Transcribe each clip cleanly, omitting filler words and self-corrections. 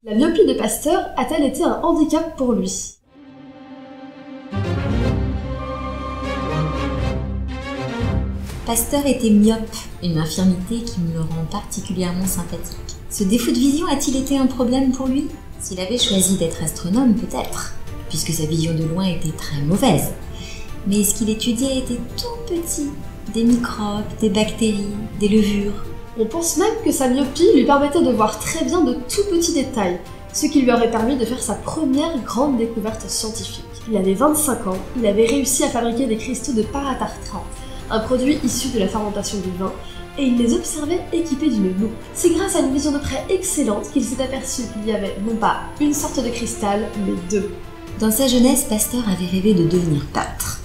La myopie de Pasteur a-t-elle été un handicap pour lui? Pasteur était myope, une infirmité qui me le rend particulièrement sympathique. Ce défaut de vision a-t-il été un problème pour lui? S'il avait choisi d'être astronome, peut-être, puisque sa vision de loin était très mauvaise. Mais ce qu'il étudiait était tout petit, des microbes, des bactéries, des levures. On pense même que sa myopie lui permettait de voir très bien de tout petits détails, ce qui lui aurait permis de faire sa première grande découverte scientifique. Il avait 25 ans, il avait réussi à fabriquer des cristaux de paratartrate, un produit issu de la fermentation du vin, et il les observait équipés d'une loupe. C'est grâce à une vision de près excellente qu'il s'est aperçu qu'il y avait non pas une sorte de cristal, mais deux. Dans sa jeunesse, Pasteur avait rêvé de devenir peintre.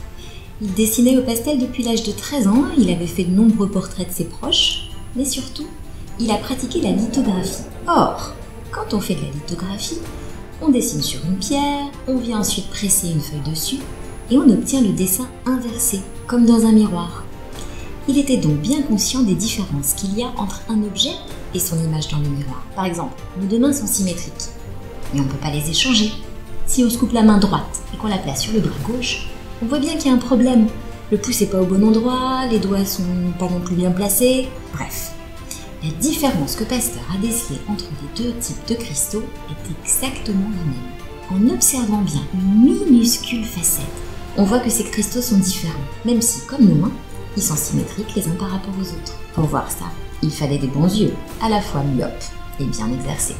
Il dessinait au pastel depuis l'âge de 13 ans, il avait fait de nombreux portraits de ses proches, mais surtout, il a pratiqué la lithographie. Or, quand on fait de la lithographie, on dessine sur une pierre, on vient ensuite presser une feuille dessus, et on obtient le dessin inversé, comme dans un miroir. Il était donc bien conscient des différences qu'il y a entre un objet et son image dans le miroir. Par exemple, nos deux mains sont symétriques, mais on ne peut pas les échanger. Si on se coupe la main droite et qu'on la place sur le bras gauche, on voit bien qu'il y a un problème. Le pouce n'est pas au bon endroit, les doigts sont pas non plus bien placés, bref. La différence que Pasteur a décelée entre les deux types de cristaux est exactement la même. En observant bien une minuscule facette, on voit que ces cristaux sont différents, même si, comme nos mains, ils sont symétriques les uns par rapport aux autres. Pour voir ça, il fallait des bons yeux, à la fois myopes et bien exercés.